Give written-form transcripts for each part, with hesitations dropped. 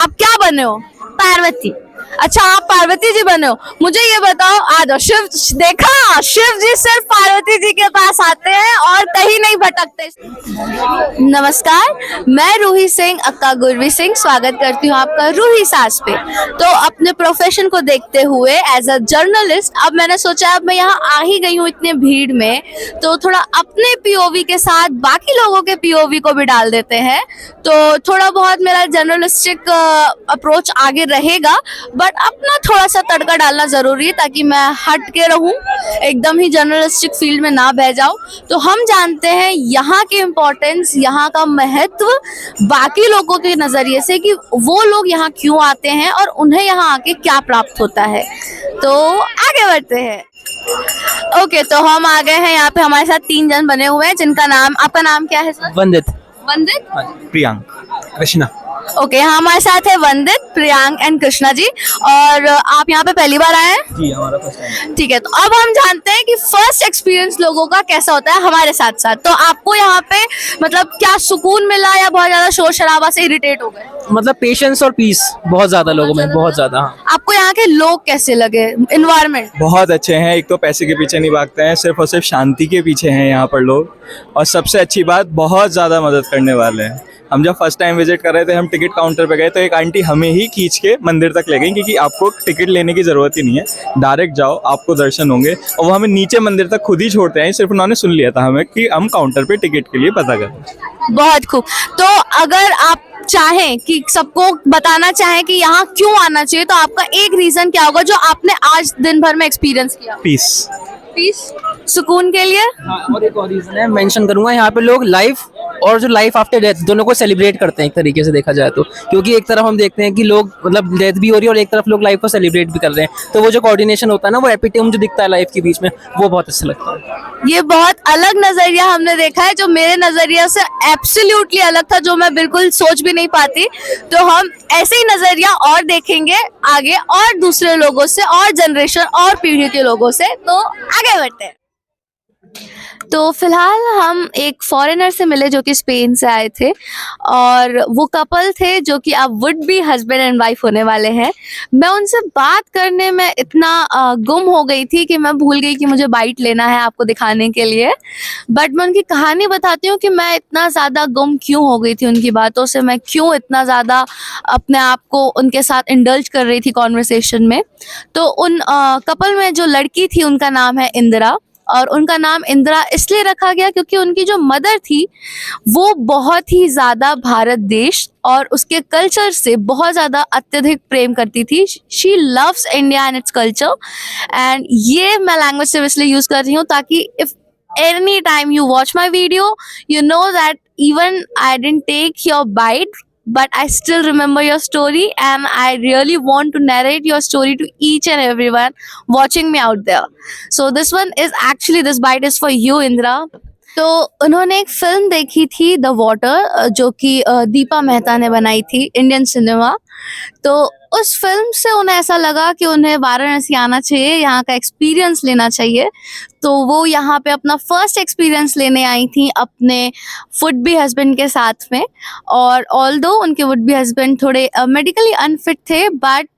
आप क्या बने हो? पार्वती। अच्छा, आप पार्वती जी बने हो। मुझे ये बताओ, आ जाओ। शिव देखा, शिव जी सिर्फ पार्वती जी के पास आते हैं और कहीं नहीं भटकते। नमस्कार, मैं रूही सिंह, अक्का गुरवी सिंह, स्वागत करती हूँ आपका रूही सास पे। तो अपने प्रोफेशन को देखते हुए एज अ जर्नलिस्ट अब मैंने सोचा अब मैं यहाँ आ ही गई हूँ इतने भीड़ में, तो थोड़ा अपने पीओवी के साथ बाकी लोगों के पीओवी को भी डाल देते हैं। तो थोड़ा बहुत मेरा जर्नलिस्टिक अप्रोच आगे रहेगा, बट अपना थोड़ा सा तड़का डालना जरूरी है ताकि मैं हट के रहूं, एकदम ही जर्नलिस्टिक फील्ड में ना बह जाऊं। तो हम जानते हैं यहाँ की इम्पोर्टेंस, यहाँ का महत्व बाकी लोगों के नजरिए से कि वो लोग यहाँ क्यों आते हैं और उन्हें यहाँ आके क्या प्राप्त होता है। तो आगे बढ़ते हैं। ओके, तो हम आ गए हैं यहाँ पे, हमारे साथ 3 जन बने हुए हैं जिनका नाम, आपका नाम क्या है सर? वंदित, वंदित, प्रियांक, कृष्णा। ओके, हमारे साथ है वंदित, प्रियांक एंड कृष्णा जी। और आप यहाँ पे पहली बार आए हैं? जी, हमारा फर्स्ट टाइम। ठीक है, तो अब हम जानते हैं कि फर्स्ट एक्सपीरियंस लोगों का कैसा होता है हमारे साथ साथ। तो आपको यहाँ पे मतलब क्या सुकून मिला या बहुत ज्यादा शोर शराबा से इरिटेट हो गए? मतलब पेशेंस और पीस बहुत ज्यादा लोगों में, बहुत ज्यादा। हाँ, आपको यहाँ के लोग कैसे लगे, इन्वायरमेंट? बहुत अच्छे हैं। एक तो पैसे के पीछे नहीं भागते हैं, सिर्फ और सिर्फ शांति के पीछे हैं यहाँ पर लोग। और सबसे अच्छी बात, बहुत ज़्यादा मदद करने वाले हैं। हम जब फर्स्ट टाइम विजिट कर रहे थे, हम टिकट काउंटर पे गए तो एक आंटी हमें ही खींच के मंदिर तक ले गई, क्योंकि आपको टिकट लेने की ज़रूरत ही नहीं है, डायरेक्ट जाओ, आपको दर्शन होंगे। और वो हमें नीचे मंदिर तक खुद ही छोड़ते हैं, सिर्फ उन्होंने सुन लिया था हमें कि हम काउंटर पे टिकट के लिए पता करें। बहुत खूब। तो अगर आप चाहें कि सबको बताना चाहें कि यहाँ क्यों आना चाहिए, तो आपका एक रीजन क्या होगा जो आपने आज दिन भर में एक्सपीरियंस किया? पीस। पीस, सुकून के लिए। और एक और रीजन है, मेंशन करूंगा, यहाँ पे लोग लाइफ और जो लाइफ आफ्टर डेथ दोनों को सेलिब्रेट करते हैं एक तरीके से देखा जाए तो। क्योंकि एक तरफ हम देखते हैं कि लोग मतलब डेथ भी हो रही है और एक तरफ लोग लाइफ को सेलिब्रेट भी कर रहे हैं, तो वो जो कोऑर्डिनेशन होता है ना, वो एपिटोम जो दिखता है लाइफ के बीच में, वो बहुत अच्छा लगता है। ये बहुत अलग नजरिया हमने देखा है जो मेरे नजरिया से एब्सोल्युटली अलग था, जो मैं बिल्कुल सोच भी नहीं पाती। तो हम ऐसे ही नजरिया और देखेंगे आगे, और दूसरे लोगों से, और जनरेशन और पीढ़ी के लोगों से। तो आगे बढ़ते हैं। तो फिलहाल हम एक फॉरेनर से मिले जो कि स्पेन से आए थे, और वो कपल थे जो कि अब would be husband and wife होने वाले हैं। मैं उनसे बात करने में इतना गुम हो गई थी कि मैं भूल गई कि मुझे बाइट लेना है आपको दिखाने के लिए। बट मैं उनकी कहानी बताती हूँ कि मैं इतना ज़्यादा गुम क्यों हो गई थी उनकी बातों से, मैं क्यों इतना ज़्यादा अपने आप को उनके साथ इंडल्ज कर रही थी कॉन्वर्सेशन में। तो उन कपल में जो लड़की थी उनका नाम है इंदिरा, और उनका नाम इंदिरा इसलिए रखा गया क्योंकि उनकी जो मदर थी वो बहुत ही ज़्यादा भारत देश और उसके कल्चर से बहुत ज़्यादा अत्यधिक प्रेम करती थी। She loves India and its culture. And ये मैं लैंग्वेज से इसलिए यूज़ कर रही हूँ ताकि if any time you watch my video, you know that even I didn't take your bite, but I still remember your story, and I really want to narrate your story to each and everyone watching me out there. So this one is actually, this bite is for you, Indra. तो उन्होंने एक film देखी थी the water, जो कि दीपा मेहता ने बनाई थी, इंडियन सिनेमा। तो उस फिल्म से उन्हें ऐसा लगा कि उन्हें वाराणसी आना चाहिए, यहाँ का एक्सपीरियंस लेना चाहिए। तो वो यहाँ पे अपना फर्स्ट एक्सपीरियंस लेने आई थी अपने वुड बी हस्बैंड के साथ में। और ऑल्दो उनके वुड बी हस्बैंड थोड़े मेडिकली अनफिट थे, but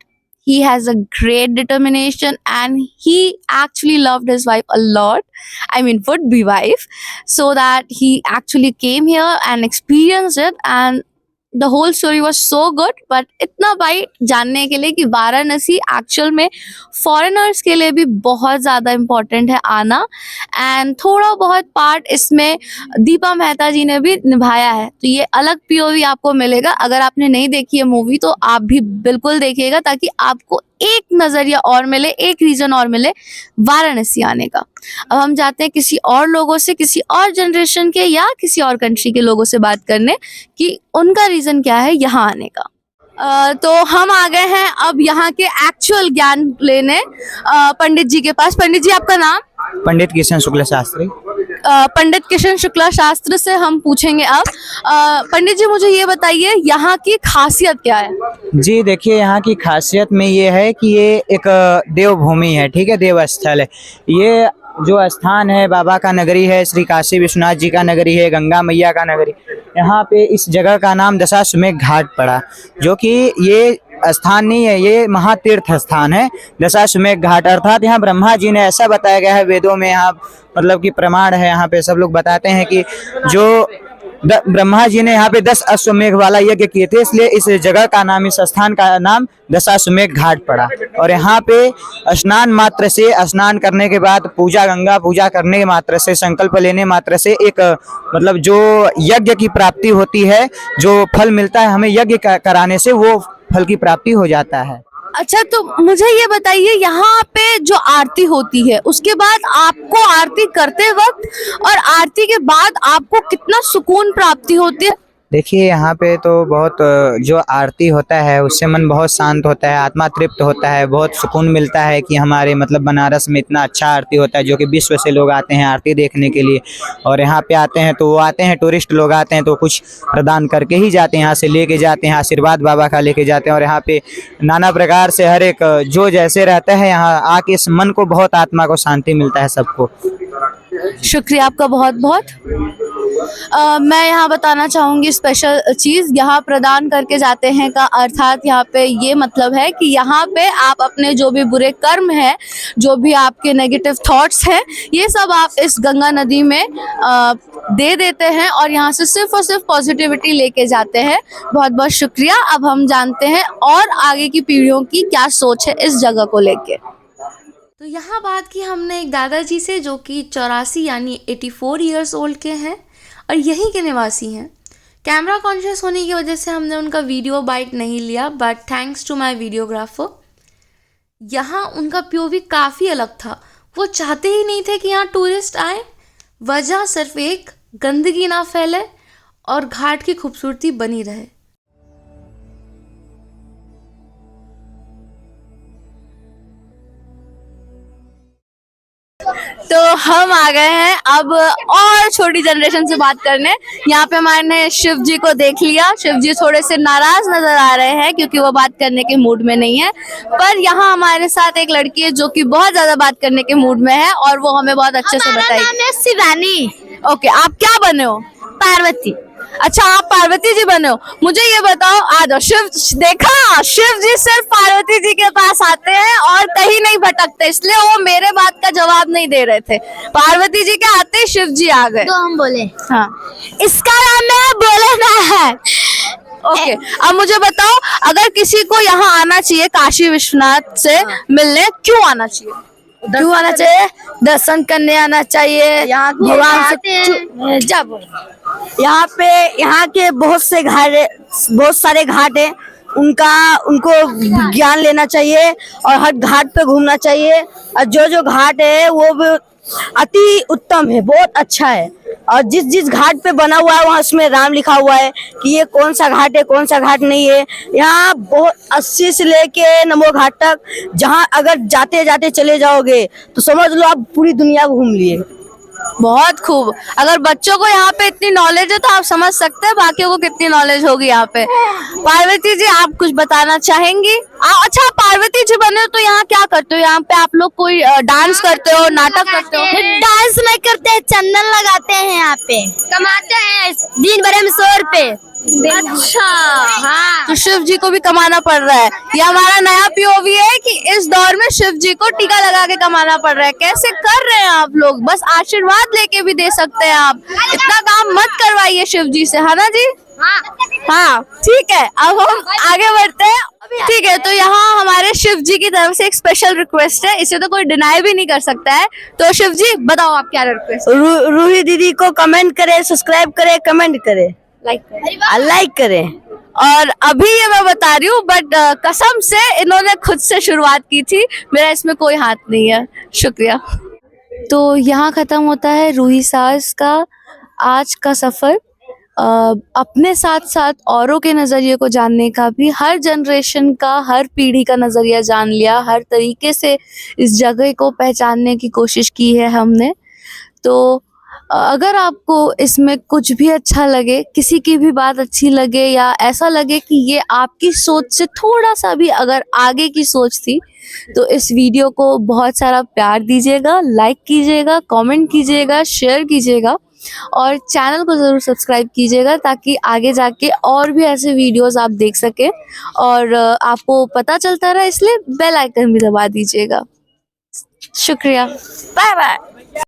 he has a great determination and he actually loved his wife a lot. I mean, would be wife. So that he actually came here and experienced it, and the whole story was so good. But इतना भाई जानने के लिए कि Varanasi actual में foreigners के लिए भी बहुत ज़्यादा इम्पोर्टेंट है आना, एंड थोड़ा बहुत पार्ट इसमें दीपा मेहता जी ने भी निभाया है। तो ये अलग पीओवी आपको मिलेगा। अगर आपने नहीं देखी है मूवी तो आप भी बिल्कुल देखिएगा, ताकि आपको एक नज़रिया और मिले, एक रीज़न और मिले वाराणसी आने का। अब हम जाते हैं किसी और लोगों से, किसी और जनरेशन के या किसी और कंट्री के लोगों से बात करने कि उनका रीज़न क्या है यहाँ आने का। तो हम आ गए हैं अब यहाँ के एक्चुअल ज्ञान लेने पंडित जी के पास। पंडित जी, आपका नाम? पंडित किशन शुक्ला शास्त्री। पंडित किशन शुक्ला शास्त्र से हम पूछेंगे अब। पंडित जी, मुझे ये बताइए यहाँ की खासियत क्या है? जी देखिए, यहाँ की खासियत में ये है कि ये एक देवभूमि है, ठीक है, देवस्थल है। ये जो स्थान है बाबा का नगरी है, श्री काशी विश्वनाथ जी का नगरी है, गंगा मैया का नगरी। यहाँ पे इस जगह का नाम दशाश्वमेध घाट पड़ा, जो कि ये स्थान नहीं है, ये महातीर्थ स्थान है दशाश्वमेध घाट। अर्थात यहाँ ब्रह्मा जी ने, ऐसा बताया गया है वेदों में, यहाँ मतलब कि प्रमाण है, यहाँ पे सब लोग बताते हैं कि जो ब्रह्मा जी ने यहाँ पे 10 अश्वमेघ वाला यज्ञ किए थे, इसलिए इस जगह का नाम, इस स्थान का नाम दशाश्वमेघ घाट पड़ा। और यहाँ पे स्नान मात्र से, स्नान करने के बाद पूजा, गंगा पूजा करने मात्र से, संकल्प लेने मात्र से एक मतलब जो यज्ञ की प्राप्ति होती है, जो फल मिलता है हमें यज्ञ कराने से, वो फल की प्राप्ति हो जाता है। अच्छा, तो मुझे ये बताइए, यहाँ पे जो आरती होती है उसके बाद आपको आरती करते वक्त और आरती के बाद आपको कितना सुकून प्राप्ति होती है? देखिए यहाँ पे तो बहुत जो आरती होता है उससे मन बहुत शांत होता है, आत्मा तृप्त होता है, बहुत सुकून मिलता है कि हमारे मतलब बनारस में इतना अच्छा आरती होता है, जो कि विश्व से लोग आते हैं आरती देखने के लिए। और यहाँ पे आते हैं तो वो आते हैं, टूरिस्ट लोग आते हैं तो कुछ प्रदान करके ही जाते हैं, यहाँ से लेके जाते हैं, आशीर्वाद बाबा का लेके जाते हैं। और यहाँ पे नाना प्रकार से हर एक जो जैसे रहता है, यहाँ आके इस मन को बहुत, आत्मा को शांति मिलता है सबको। शुक्रिया आपका बहुत बहुत। मैं यहाँ बताना चाहूँगी स्पेशल चीज़, यहाँ प्रदान करके जाते हैं का अर्थात यहाँ पे ये मतलब है कि यहाँ पे आप अपने जो भी बुरे कर्म हैं, जो भी आपके नेगेटिव थॉट्स हैं, ये सब आप इस गंगा नदी में दे देते हैं और यहाँ से सिर्फ और सिर्फ पॉजिटिविटी लेके जाते हैं। बहुत बहुत शुक्रिया। अब हम जानते हैं और आगे की पीढ़ियों की क्या सोच है इस जगह को लेके। तो यहाँ बात की हमने एक दादाजी से, जो कि 84 यानी 84 ईयर्स ओल्ड के हैं और यहीं के निवासी हैं। कैमरा कॉन्शियस होने की वजह से हमने उनका वीडियो बाइट नहीं लिया, but thanks to my videographer. यहाँ उनका पीओवी काफ़ी अलग था। वो चाहते ही नहीं थे कि यहाँ टूरिस्ट आए, वजह सिर्फ एक, गंदगी ना फैले और घाट की खूबसूरती बनी रहे। तो हम आ गए हैं अब और छोटी जनरेशन से बात करने। यहाँ पे मैंने शिव जी को देख लिया। शिव जी थोड़े से नाराज नजर आ रहे हैं क्योंकि वो बात करने के मूड में नहीं है, पर यहाँ हमारे साथ एक लड़की है जो कि बहुत ज्यादा बात करने के मूड में है और वो हमें बहुत अच्छे से बताएगी। नाम है शिवानी। ओके, आप क्या बने हो? पार्वती। अच्छा, आप पार्वती जी बने हो। मुझे ये बताओ, आ जाओ। शिव, देखा, शिव जी सिर्फ पार्वती जी के पास आते हैं और कहीं नहीं भटकते, इसलिए वो मेरे बात का जवाब नहीं दे रहे थे। पार्वती जी के आते शिव जी आ गए। तो हम बोले, हाँ, इसका नाम है बोलेना है। ओके। अब मुझे बताओ, अगर किसी को यहाँ आना चाहिए काशी विश्वनाथ से मिलने, क्यों आना चाहिए? क्यों आना चाहिए? दर्शन करने आना चाहिए। यहाँ भगवान से जा बोलो। यहाँ के बहुत सारे घाट है, उनको ज्ञान लेना चाहिए और हर घाट पे घूमना चाहिए। और जो घाट है वो भी अति उत्तम है, बहुत अच्छा है। और जिस घाट पे बना हुआ है वहाँ उसमें राम लिखा हुआ है कि ये कौन सा घाट है, कौन सा घाट नहीं है। यहाँ बहुत 80 से लेके नमो घाट तक, जहाँ अगर जाते जाते चले जाओगे तो समझ लो आप पूरी दुनिया घूम लिए। बहुत खूब। अगर बच्चों को यहाँ पे इतनी नॉलेज है तो आप समझ सकते हैं बाकियों को कितनी नॉलेज होगी यहाँ पे। पार्वती जी, आप कुछ बताना चाहेंगी? अच्छा, पार्वती जी बने हो तो यहाँ क्या करते हो? यहाँ पे आप लोग कोई डांस करते हो, नाटक करते हो? डांस नहीं करते, चंदन लगाते हैं। यहाँ पे कमाते हैं दिन भर में 100 रुपए। अच्छा, हाँ। तो शिव जी को भी कमाना पड़ रहा है। ये हमारा नया पीओवी है कि इस दौर में शिव जी को टीका लगा के कमाना पड़ रहा है। कैसे कर रहे हैं आप लोग? बस आशीर्वाद लेके भी दे सकते हैं आप। इतना काम मत करवाइए शिव जी से, है ना जी? हाँ, ठीक है। अब हम आगे बढ़ते हैं। ठीक है, तो यहाँ हमारे शिव जी की तरफ से एक स्पेशल रिक्वेस्ट है, इसे तो कोई डिनाई भी नहीं कर सकता है। तो शिव जी बताओ, आप क्या रिक्वेस्ट? रूही दीदी को कमेंट करें, सब्सक्राइब करें, कमेंट करें, लाइक करें। और अभी ये मैं बता रही हूँ, बट कसम से इन्होंने खुद से शुरुआत की थी, मेरा इसमें कोई हाथ नहीं है। शुक्रिया। तो यहाँ खत्म होता है रूही सास का आज का सफर। अपने साथ साथ औरों के नज़रिए को जानने का भी, हर जनरेशन का, हर पीढ़ी का नज़रिया जान लिया, हर तरीके से इस जगह को पहचानने की कोशिश की है हमने। तो अगर आपको इसमें कुछ भी अच्छा लगे, किसी की भी बात अच्छी लगे या ऐसा लगे कि ये आपकी सोच से थोड़ा सा भी अगर आगे की सोच थी, तो इस वीडियो को बहुत सारा प्यार दीजिएगा, लाइक कीजिएगा, कमेंट कीजिएगा, शेयर कीजिएगा। और चैनल को ज़रूर सब्सक्राइब कीजिएगा ताकि आगे जाके और भी ऐसे वीडियोस आप देख सकें और आपको पता चलता रहे, इसलिए बेल आइकन भी दबा दीजिएगा। शुक्रिया, बाय बाय।